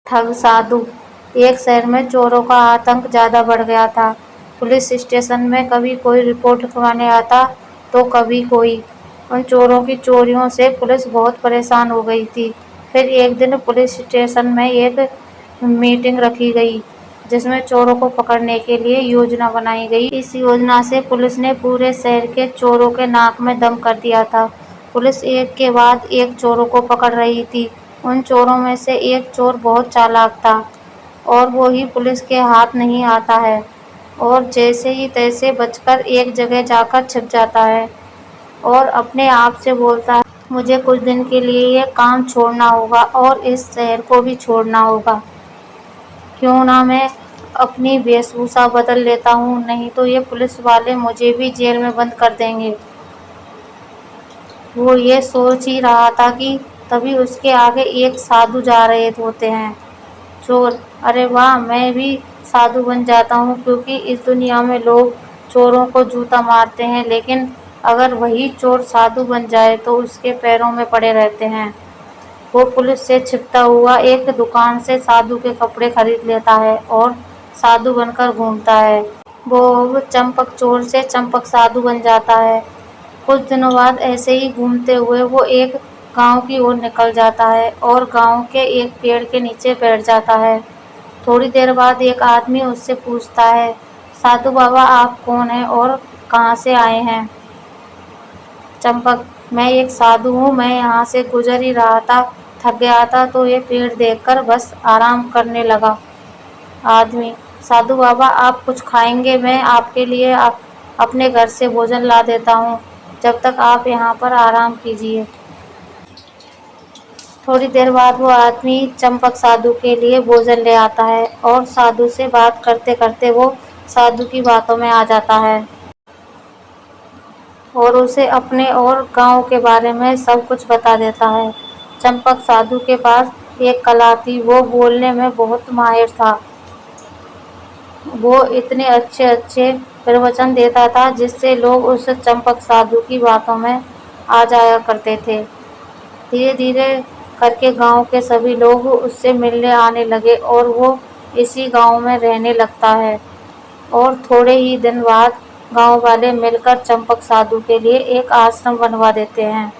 ठग साधु। एक शहर में चोरों का आतंक ज्यादा बढ़ गया था। पुलिस स्टेशन में कभी कोई रिपोर्ट लिखवाने आता तो कभी कोई। उन चोरों की चोरियों से पुलिस बहुत परेशान हो गई थी। फिर एक दिन पुलिस स्टेशन में एक मीटिंग रखी गई जिसमें चोरों को पकड़ने के लिए योजना बनाई गई। इस योजना से पुलिस ने पूरे शहर के चोरों के नाक में दम कर दिया था। पुलिस एक के बाद एक चोरों को पकड़ रही थी। उन चोरों में से एक चोर बहुत चालाक था और वो ही पुलिस के हाथ नहीं आता है और जैसे ही तैसे बचकर एक जगह जाकर छिप जाता है और अपने आप से बोलता है, मुझे कुछ दिन के लिए ये काम छोड़ना होगा और इस शहर को भी छोड़ना होगा। क्यों ना मैं अपनी वेशभूषा बदल लेता हूँ, नहीं तो ये पुलिस वाले मुझे भी जेल में बंद कर देंगे। वो ये सोच ही रहा था कि तभी उसके आगे एक साधु जा रहे होते हैं। चोर, अरे वाह, मैं भी साधु बन जाता हूँ, क्योंकि इस दुनिया में लोग चोरों को जूता मारते हैं, लेकिन अगर वही चोर साधु बन जाए तो उसके पैरों में पड़े रहते हैं। वो पुलिस से छिपता हुआ एक दुकान से साधु के कपड़े खरीद लेता है और साधु बनकर घूमता है। वो चंपक चोर से चंपक साधु बन जाता है। कुछ दिनों बाद ऐसे ही घूमते हुए वो एक गांव की ओर निकल जाता है और गांव के एक पेड़ के नीचे बैठ जाता है। थोड़ी देर बाद एक आदमी उससे पूछता है, साधु बाबा, आप कौन हैं और कहाँ से आए हैं? चंपक, मैं एक साधु हूँ, मैं यहाँ से गुजर ही रहा था, थक गया था तो ये पेड़ देखकर बस आराम करने लगा। आदमी, साधु बाबा, आप कुछ खाएंगे? मैं आपके लिए अपने घर से भोजन ला देता हूँ, जब तक आप यहाँ पर आराम कीजिए। थोड़ी देर बाद वो आदमी चंपक साधु के लिए भोजन ले आता है और साधु से बात करते करते वो साधु की बातों में आ जाता है और उसे अपने और गांव के बारे में सब कुछ बता देता है। चंपक साधु के पास एक कला थी, वो बोलने में बहुत माहिर था। वो इतने अच्छे अच्छे प्रवचन देता था जिससे लोग उस चंपक साधु की बातों में आ जाया करते थे। धीरे धीरे करके गांव के सभी लोग उससे मिलने आने लगे और वो इसी गांव में रहने लगता है और थोड़े ही दिन बाद गांव वाले मिलकर चंपक साधु के लिए एक आश्रम बनवा देते हैं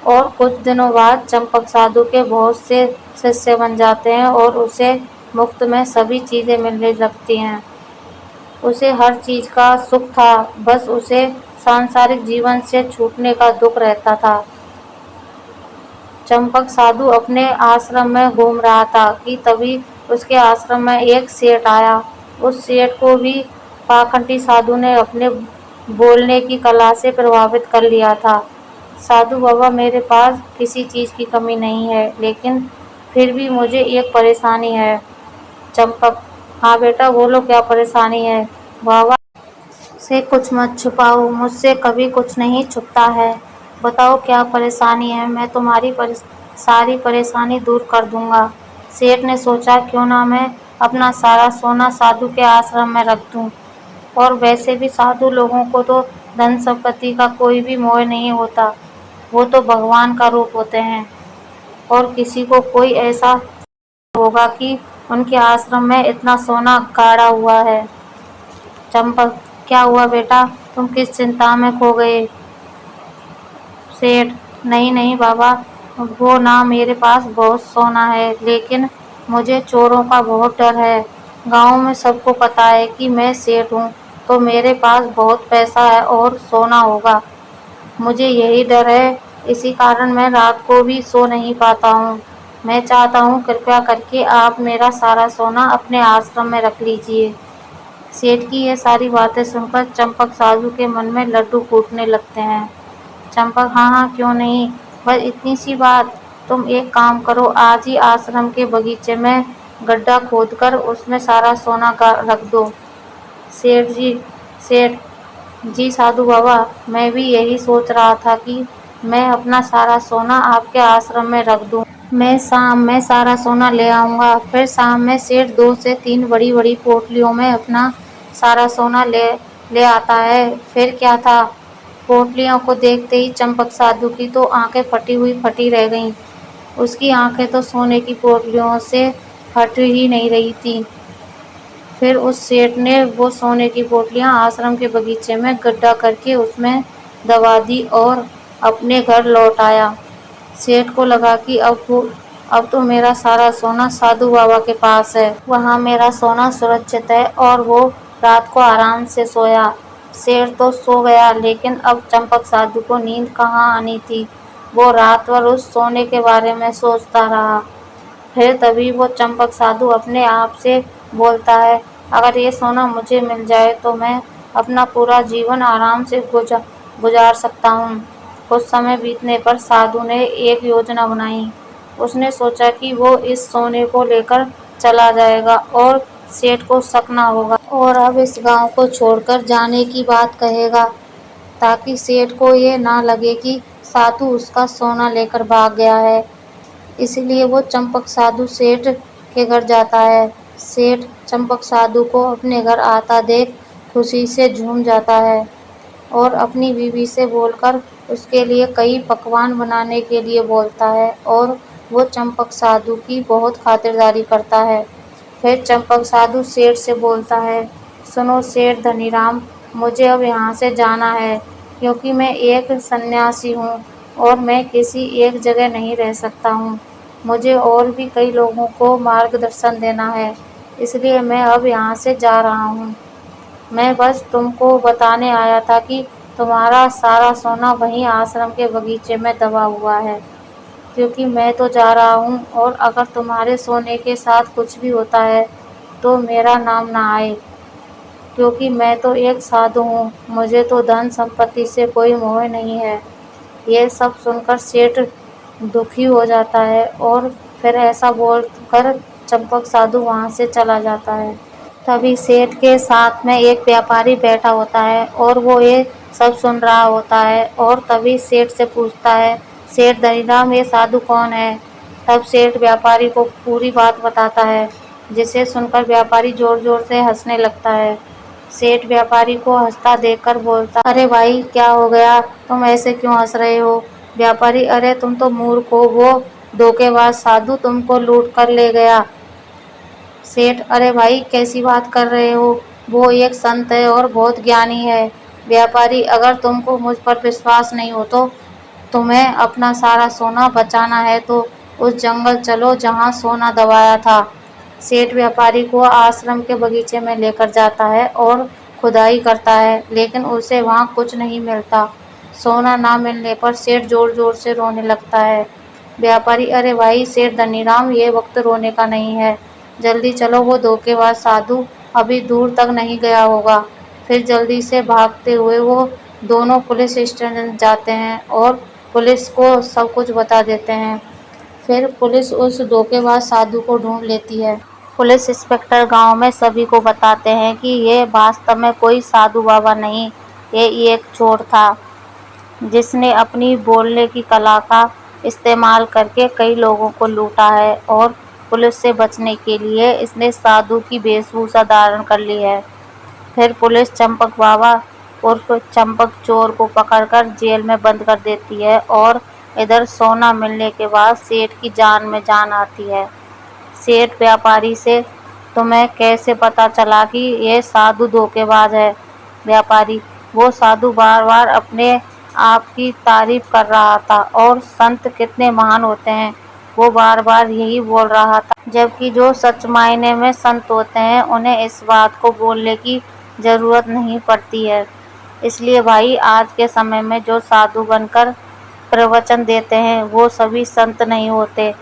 और कुछ दिनों बाद चंपक साधु के बहुत से शिष्य बन जाते हैं और उसे मुफ्त में सभी चीजें मिलने लगती हैं। उसे हर चीज का सुख था, बस उसे सांसारिक जीवन से छूटने का दुख रहता था। चंपक साधु अपने आश्रम में घूम रहा था कि तभी उसके आश्रम में एक सेठ आया। उस सेठ को भी पाखंडी साधु ने अपने बोलने की कला से प्रभावित कर लिया था। साधु बाबा, मेरे पास किसी चीज की कमी नहीं है, लेकिन फिर भी मुझे एक परेशानी है। चंपक, हाँ बेटा, बोलो, क्या परेशानी है? बाबा से कुछ मत छुपाओ, मुझसे कभी कुछ नहीं छुपता है। बताओ क्या परेशानी है, मैं तुम्हारी सारी परेशानी दूर कर दूंगा। सेठ ने सोचा, क्यों ना मैं अपना सारा सोना साधु के आश्रम में रख दूं। और वैसे भी साधु लोगों को तो धन संपत्ति का कोई भी मोह नहीं होता, वो तो भगवान का रूप होते हैं और किसी को कोई ऐसा होगा कि उनके आश्रम में इतना सोना गाड़ा हुआ है। चंपक, क्या हुआ बेटा, तुम किस चिंता में खो गए? सेठ, नहीं नहीं बाबा, वो ना मेरे पास बहुत सोना है, लेकिन मुझे चोरों का बहुत डर है। गांव में सबको पता है कि मैं सेठ हूँ, तो मेरे पास बहुत पैसा है और सोना होगा। मुझे यही डर है, इसी कारण मैं रात को भी सो नहीं पाता हूँ। मैं चाहता हूँ कृपया करके आप मेरा सारा सोना अपने आश्रम में रख लीजिए। सेठ की ये सारी बातें सुनकर चंपक साधु के मन में लड्डू फूटने लगते हैं। चंपक, हाँ हाँ, क्यों नहीं, बस इतनी सी बात। तुम एक काम करो, आज ही आश्रम के बगीचे में गड्ढा खोदकर उसमें सारा सोना का रख दो। सेठ जी, सेठ जी, साधु बाबा, मैं भी यही सोच रहा था कि मैं अपना सारा सोना आपके आश्रम में रख दूं। मैं शाम में सारा सोना ले आऊंगा। फिर शाम में सेठ 2 से 3 बड़ी बड़ी पोटलियों में अपना सारा सोना ले ले आता है। फिर क्या था, पोटलियों को देखते ही चंपक साधु की तो आंखें फटी हुई फटी रह गईं। उसकी आंखें तो सोने की पोटलियों से हट ही नहीं रही थी। फिर उस सेठ ने वो सोने की पोटलियां आश्रम के बगीचे में गड्ढा करके उसमें दबा दी और अपने घर लौट आया। सेठ को लगा कि अब तो मेरा सारा सोना साधु बाबा के पास है, वहाँ मेरा सोना सुरक्षित है। और वो रात को आराम से सोया। सेठ तो सो गया, लेकिन अब चंपक साधु को नींद कहाँ आनी थी। वो रात भर उस सोने के बारे में सोचता रहा। फिर तभी वो चंपक साधु अपने आप से बोलता है, अगर ये सोना मुझे मिल जाए तो मैं अपना पूरा जीवन आराम से गुजार सकता हूँ। कुछ समय बीतने पर साधु ने एक योजना बनाई। उसने सोचा कि वो इस सोने को लेकर चला जाएगा और सेठ को शक न होगा और अब इस गांव को छोड़कर जाने की बात कहेगा, ताकि सेठ को ये ना लगे कि साधु उसका सोना लेकर भाग गया है। इसलिए वो चंपक साधु सेठ के घर जाता है। सेठ चंपक साधु को अपने घर आता देख खुशी से झूम जाता है और अपनी बीवी से बोलकर उसके लिए कई पकवान बनाने के लिए बोलता है और वो चंपक साधु की बहुत खातिरदारी करता है। फिर चंपक साधु सेठ से बोलता है, सुनो सेठ धनीराम, मुझे अब यहाँ से जाना है, क्योंकि मैं एक सन्यासी हूँ और मैं किसी एक जगह नहीं रह सकता हूँ। मुझे और भी कई लोगों को मार्गदर्शन देना है, इसलिए मैं अब यहाँ से जा रहा हूँ। मैं बस तुमको बताने आया था कि तुम्हारा सारा सोना वहीं आश्रम के बगीचे में दबा हुआ है, क्योंकि मैं तो जा रहा हूँ और अगर तुम्हारे सोने के साथ कुछ भी होता है तो मेरा नाम ना आए, क्योंकि मैं तो एक साधु हूँ, मुझे तो धन संपत्ति से कोई मोह नहीं है। ये सब सुनकर सेठ दुखी हो जाता है और फिर ऐसा बोलकर चंपक साधु वहाँ से चला जाता है। तभी सेठ के साथ में एक व्यापारी बैठा होता है और वो ये सब सुन रहा होता है और तभी सेठ से पूछता है, सेठ धनीराम, ये साधु कौन है? तब सेठ व्यापारी को पूरी बात बताता है, जिसे सुनकर व्यापारी जोर जोर से हंसने लगता है। सेठ व्यापारी को हंसता देखकर बोलता, अरे भाई क्या हो गया, तुम ऐसे क्यों हंस रहे हो? व्यापारी, अरे तुम तो मूर्ख हो, वो धोखेबाज साधु तुमको लूट कर ले गया। सेठ, अरे भाई कैसी बात कर रहे हो, वो एक संत है और बहुत ज्ञानी है। व्यापारी, अगर तुमको मुझ पर विश्वास नहीं हो तो तुम्हें अपना सारा सोना बचाना है तो उस जंगल चलो जहाँ सोना दबाया था। सेठ व्यापारी को आश्रम के बगीचे में लेकर जाता है और खुदाई करता है, लेकिन उसे वहाँ कुछ नहीं मिलता। सोना ना मिलने पर सेठ जोर जोर से रोने लगता है। व्यापारी, अरे भाई सेठ धनीराम, ये वक्त रोने का नहीं है, जल्दी चलो, वो धोखेबाज साधु अभी दूर तक नहीं गया होगा। फिर जल्दी से भागते हुए वो दोनों पुलिस स्टेशन जाते हैं और पुलिस को सब कुछ बता देते हैं। फिर पुलिस उस धोखेबाज साधु को ढूंढ लेती है। पुलिस इंस्पेक्टर गांव में सभी को बताते हैं कि ये वास्तव में कोई साधु बाबा नहीं, ये एक चोर था, जिसने अपनी बोलने की कला का इस्तेमाल करके कई लोगों को लूटा है और पुलिस से बचने के लिए इसने साधु की वेशभूषा धारण कर ली है। फिर पुलिस चंपक बाबा उर्फ चंपक चोर को पकड़कर जेल में बंद कर देती है और इधर सोना मिलने के बाद सेठ की जान में जान आती है। सेठ व्यापारी से, तुम्हें कैसे पता चला कि ये साधु धोखेबाज है? व्यापारी, वो साधु बार बार अपने आप की तारीफ कर रहा था और संत कितने महान होते हैं, वो बार बार यही बोल रहा था, जबकि जो सच मायने में संत होते हैं उन्हें इस बात को बोलने की जरूरत नहीं पड़ती है। इसलिए भाई, आज के समय में जो साधु बनकर प्रवचन देते हैं वो सभी संत नहीं होते।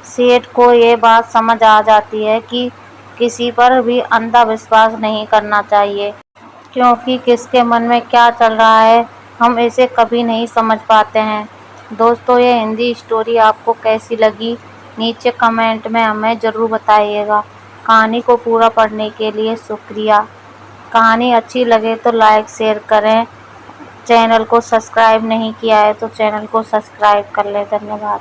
सेठ को ये बात समझ आ जाती है कि किसी पर भी अंधा विश्वास नहीं करना चाहिए, क्योंकि किसके मन में क्या चल रहा है हम इसे कभी नहीं समझ पाते हैं। दोस्तों, ये हिंदी स्टोरी आपको कैसी लगी नीचे कमेंट में हमें ज़रूर बताइएगा। कहानी को पूरा पढ़ने के लिए शुक्रिया। कहानी अच्छी लगे तो लाइक शेयर करें। चैनल को सब्सक्राइब नहीं किया है तो चैनल को सब्सक्राइब कर लें। धन्यवाद।